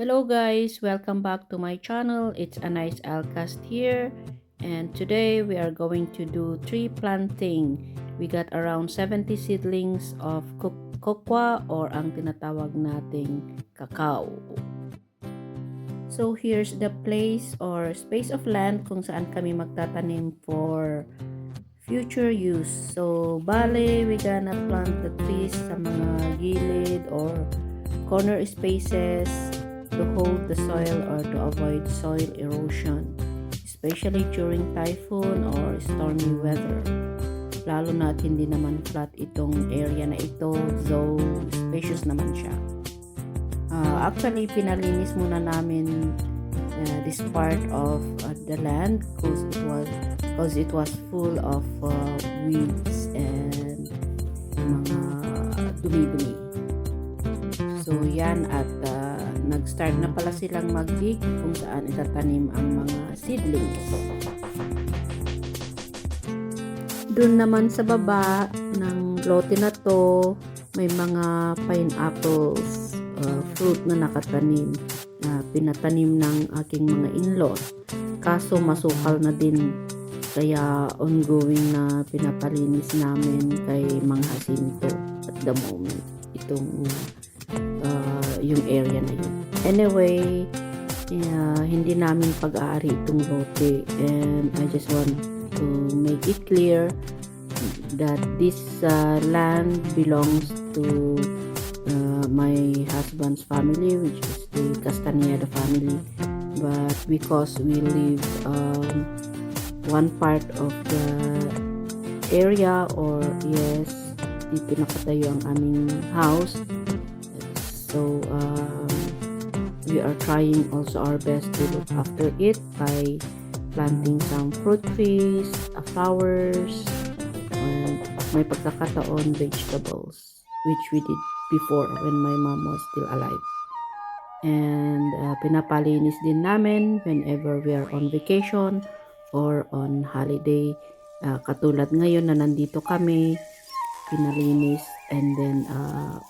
Hello guys, welcome back to my channel. It's a nice Alcast here, and today we are going to do tree planting. We got around 70 seedlings of cocoa or ang tinatawag nating cacao. So here's the place or space of land kung saan kami magtatanim for future use. So bale, we gonna plant the trees sa mga gilid or corner spaces to hold the soil or to avoid soil erosion, especially during typhoon or stormy weather. Lalo na at hindi naman flat itong area na ito, so spacious naman siya. Actually, pinalinis muna namin this part of the land because it was full of weeds and mga dumi-dumi. So yan at nag-start na pala silang mag-dig kung saan itatanim ang mga seedlings. Doon naman sa baba ng lote na to, may mga pineapples, fruit na nakatanim na pinatanim ng aking mga in-laws. Kaso masukal na din, kaya ongoing na pinapalinis namin kay Mang Jacinto at the moment itong yung area na yun. Anyway, hindi namin pag-aari itong lote, and I just want to make it clear that this land belongs to my husband's family, which is the Castañeda family, but because we live one part of the area, or yes, dito nakatayo ang aming house. So we are trying also our best to look after it by planting some fruit trees, flowers, and may pagkakataon vegetables, which we did before when my mom was still alive. And pinapalinis din namin whenever we are on vacation or on holiday. Katulad ngayon na nandito kami, pinalinis, and then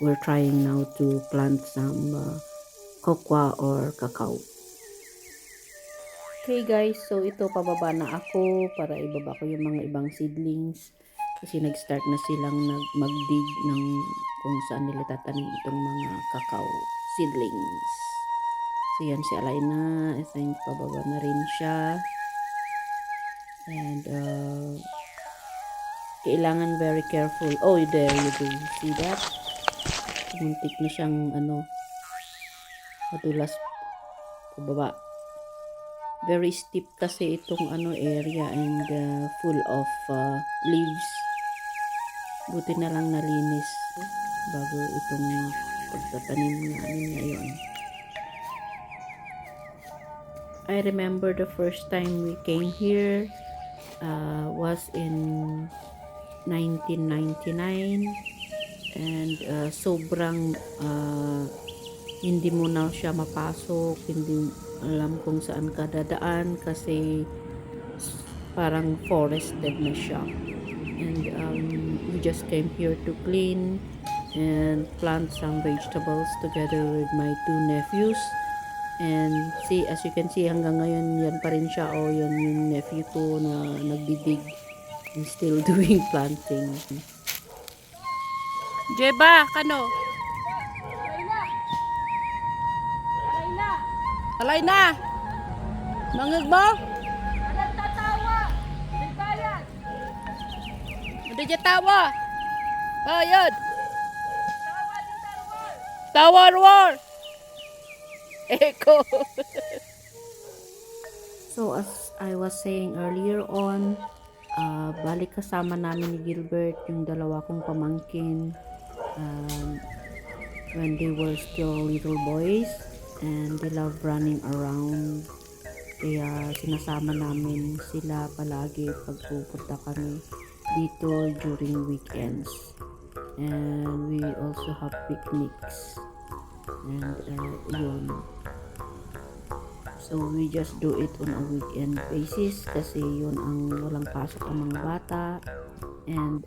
we're trying now to plant some cocoa or cacao. Okay guys, so ito pababa na ako para ibaba ko yung mga ibang seedlings kasi nag-start na silang mag-dig ng kung saan nila tatanim itong mga cacao seedlings. So yan si Alaina, I think pababa na rin siya, and kailangan very careful. Oh, there you do. See that? Muntik na siyang madulas pababa. Very steep kasi itong area, and full of leaves. Buti na lang nalinis bago itong pagtatanim namin ngayon. I remember the first time we came here was in 1999, and sobrang hindi mo na siya mapasok, hindi alam kung saan ka dadaan kasi parang forested na siya, and we just came here to clean and plant some vegetables together with my two nephews. And see, as you can see, hanggang ngayon yan pa rin siya. Yun yung nephew ko na nagdidig and still doing planting. Jeba, kano? Alay na! Mangag mo? Anong tatawa? May bayad. Hindi dyan tawa. Bayad. Tawa din tarwal. Tawar war. Echo. So as I was saying earlier on, balik kasama namin ni Gilbert yung dalawa kong pamangkin when they were still little boys, and they love running around. Kaya sinasama namin sila palagi pag pupunta kami dito during weekends. And we also have picnics. And yun. So we just do it on a weekend basis kasi yun ang walang pasok ang mga bata, and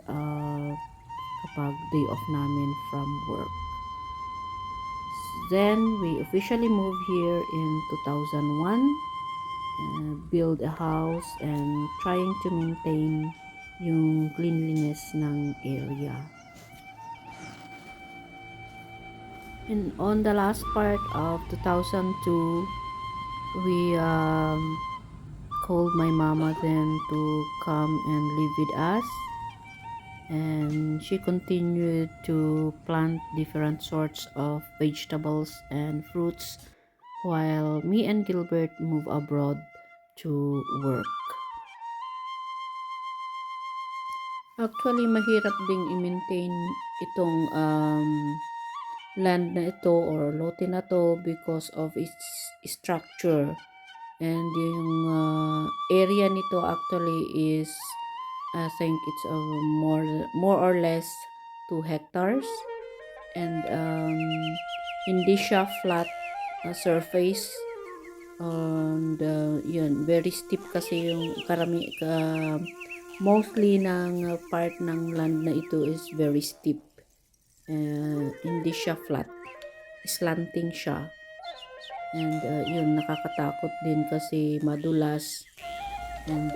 kapag day off namin from work. then we officially moved here in 2001, build a house and trying to maintain yung cleanliness ng area. And on the last part of 2002, we called my mama then to come and live with us, and she continued to plant different sorts of vegetables and fruits while me and Gilbert move abroad to work. Actually, mahirap ding i-maintain itong land na ito or lote na to because of its structure. And yung area nito actually is, I think it's more or less 2 hectares. And hindi siya flat surface. And yun, very steep kasi yung mostly ng part ng land na ito is very steep. Hindi siya flat, slanting siya. And yun, nakakatakot din kasi madulas. And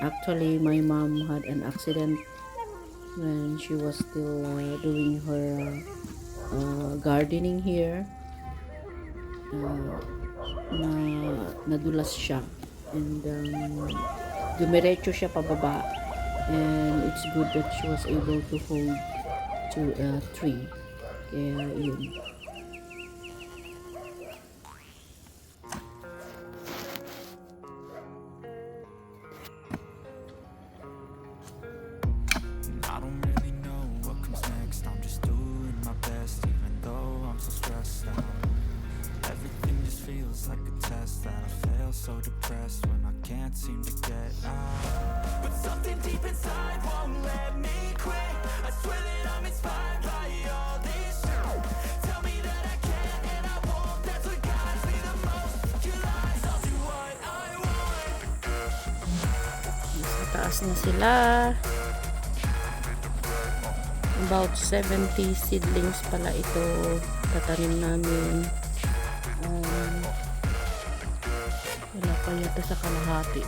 actually my mom had an accident when she was still doing her gardening here. Nadulas siya, and dumiretso siya pababa, and it's good that she was able to hold to a tree. Kaya yun. I don't really know what comes next. I'm just doing my best, even though I'm so stressed out. Everything just feels like a test that I fail, so depressed when I can't seem to get out. But something deep inside won't let me quit. I swear that I'm inspired by all this shit. Tell me that I can and I won't. That's what guides me the most. Your lies, I'll do what I want. Nasa taas na sila. About 70 seedlings pala ito tatanim namin. Wala pa yata sa kalahati.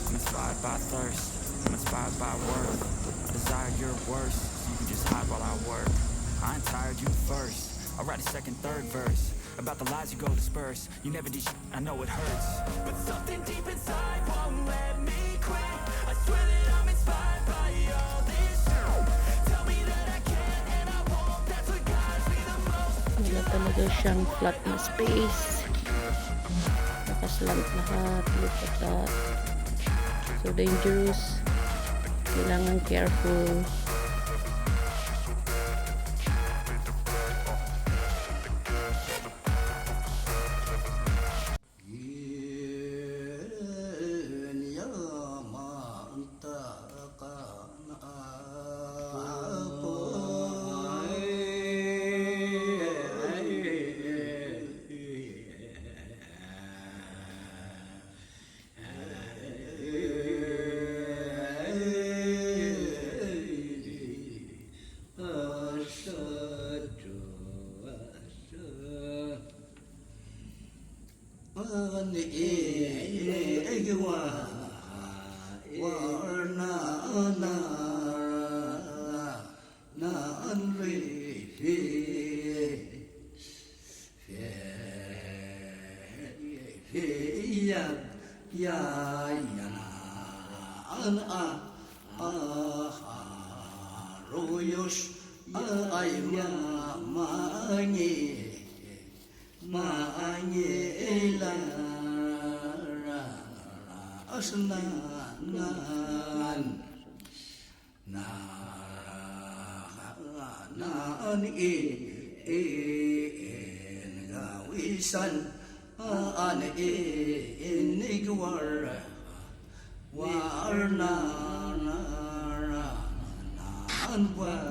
I'm inspired by thirst, I'm inspired by worth. I desire your worst, so you can just hide while I work. I ain't tired, you first. I'll write a second, third verse about the lies you go disperse. You never did shit, I know it hurts, but something deep inside won't let me quit. I swear that I'm inspired by all this shit. Tell me that I can and I won't. That's what guides me the most. Wala talaga siyang flat na space. Nakaslant lahat. Look at that. So dangerous. Kailangan careful.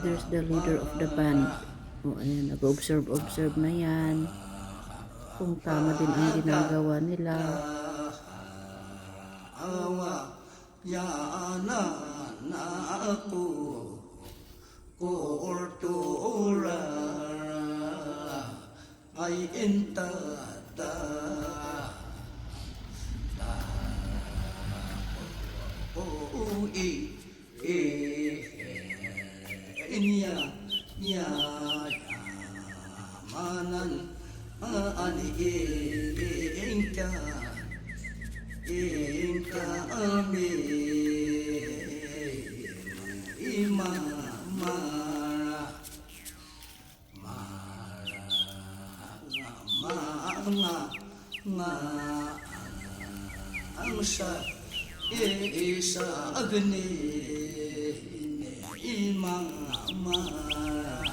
There's the leader of the band. O, ayan, nag-observe na yan. Kung tama din ang ginagawa nila. awa ya na na ku kultura ay inta ta inya ya manan ani inka ami ima mara angsa isa agni ima mara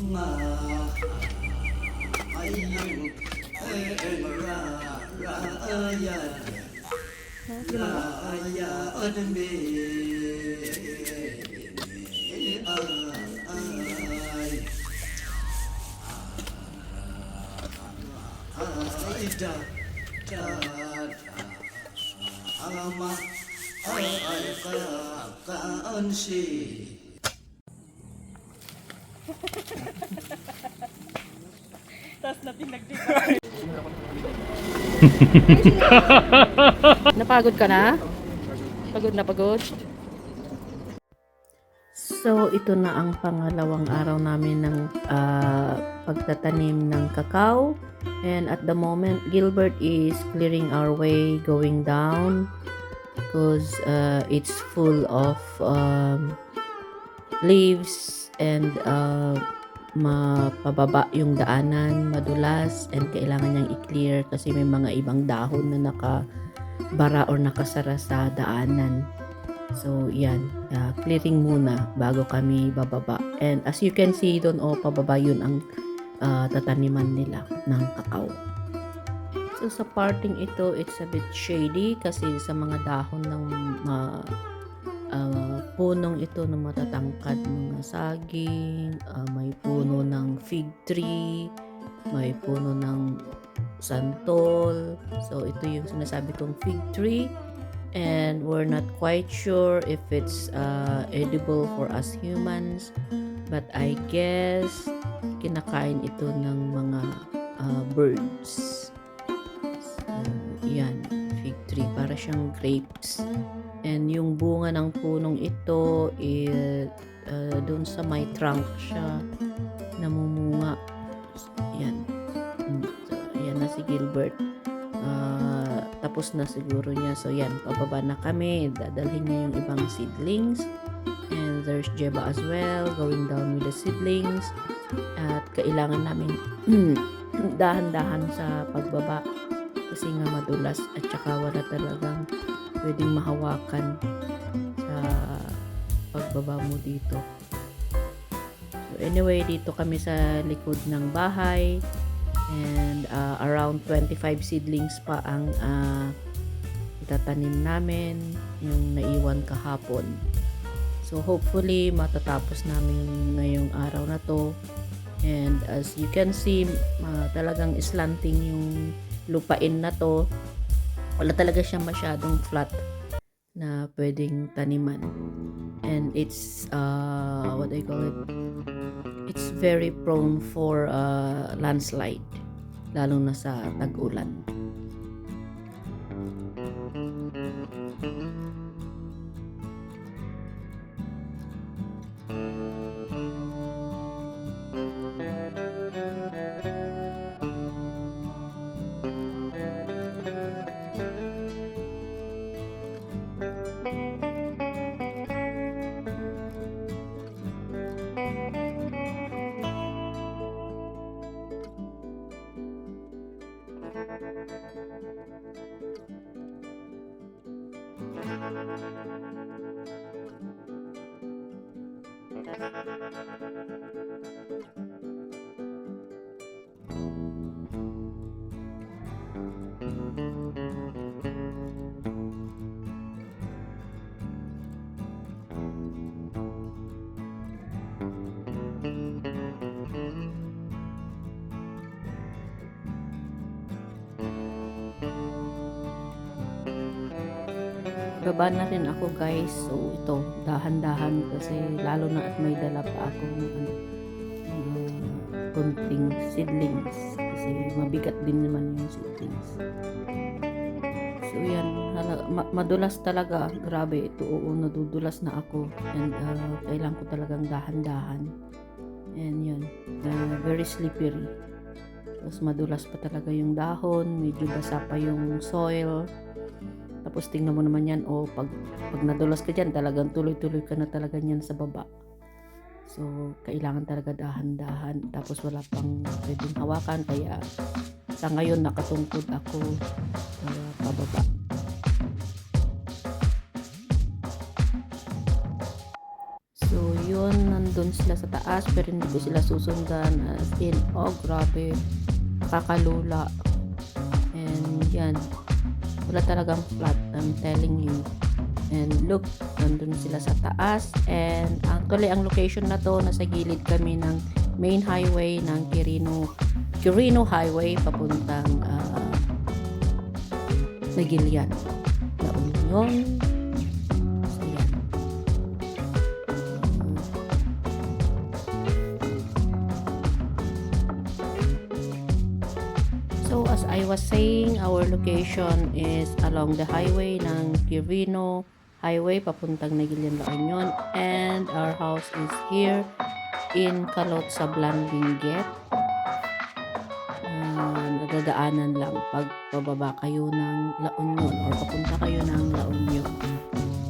ma ayang ra ya ya adme ay da ama ay ka ansi Napagod ka na? Pagod na pagod? So, ito na ang pangalawang araw namin ng pagtatanim ng kakao. And at the moment, Gilbert is clearing our way going down because it's full of leaves and mapababa yung daanan, madulas, and kailangan niyang i-clear kasi may mga ibang dahon na nakabara or nakasara sa daanan. So, yan. Clearing muna bago kami bababa. And as you can see, doon pababa yun ang tataniman nila ng kakao. So, sa parting ito, it's a bit shady kasi sa mga dahon ng punong ito na matatangkad, mga saging, may puno ng fig tree, may puno ng santol. So, ito yung sinasabi kong fig tree. And we're not quite sure if it's edible for us humans. But I guess kinakain ito ng mga birds. So, yan, fig tree. Para siyang grapes. And yung bunga ng punong ito, doon sa may trunk siya namumunga. Yan. So, yan na si Gilbert. Tapos na siguro niya. So, yan. Pababa na kami. Dadalhin niya yung ibang seedlings. And there's Jeba as well. Going down with the seedlings. At kailangan namin dahan-dahan sa pagbaba. Kasi nga madulas. At saka wala talagang pwedeng mahawakan sa pagbaba mo dito. So, anyway, dito kami sa likod ng bahay. And around 25 seedlings pa ang itatanim namin, yung naiwan kahapon. So hopefully matatapos namin ngayong araw na to. And as you can see, talagang slanting yung lupain na to. Wala talaga siya masyadong flat na pwedeng taniman. And it's what I call it, it's very prone for landslide, lalo na sa tag-ulan. baba na rin ako guys. So ito, dahan-dahan kasi lalo na at may dala pa ako ng konting seedlings kasi mabigat din naman yung seedlings. So yan, madulas talaga. Grabe, ito nadudulas na ako and kailangan ko talagang dahan-dahan. And yun, very slippery. Tapos madulas pa talaga yung dahon, medyo basa pa yung soil. Tapos tingnan mo naman yan, pag nadulas ka dyan, talagang tuloy-tuloy ka na talaga yan sa baba. So, kailangan talaga dahan-dahan. Tapos wala pang pwedeng hawakan, kaya sa ngayon nakatungkod ako pababa. So, yun, nandun sila sa taas, pero hindi ko sila susundan. As in, grabe, kakalula. And yan, wala talagang flat, I'm telling you. And look, nandun sila sa taas. And actually, ang location na to, nasa gilid kami ng main highway ng Quirino Highway papuntang Nagilian, La Union. So yan. So as I was saying, our location is along the highway ng Quirino Highway papuntang Nagilian, La Union, and our house is here in Calot sa Blandinget. Nadadaanan lang pag pababa kayo ng La Union or papunta kayo ng La Union.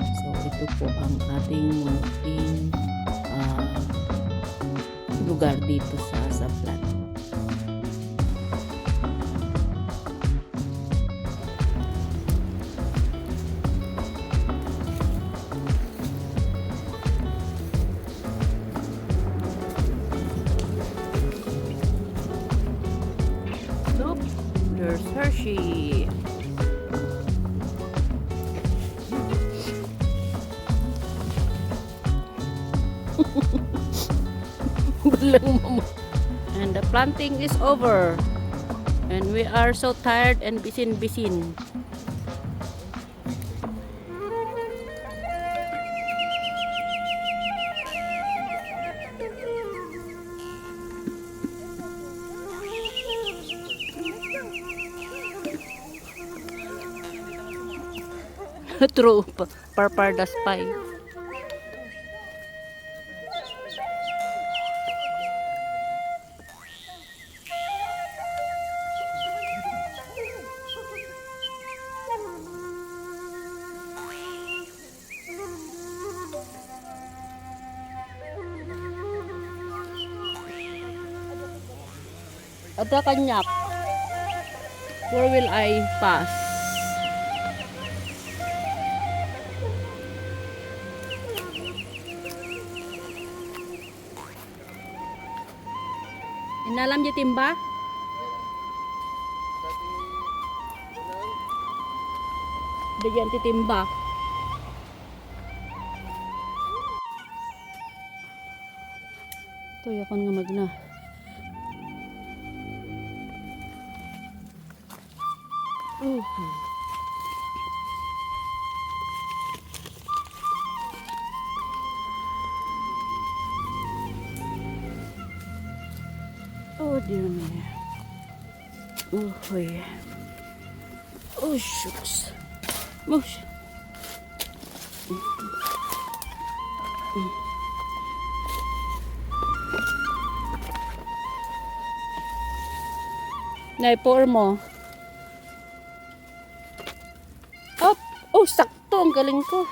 So ito po ang ating munting lugar dito sa Plan. There's Hershey. And the planting is over. And we are so tired and bisin. True, parpardas pie. Ada kanyak. Where will I pass? Inalam niya timba? Ada dyan titimba. Ito, yakon nga magna. Oh dear me. Oh, yeah. Oh, shucks. Mush. Naipoor mo. Oh, sakto. Ang galing ko.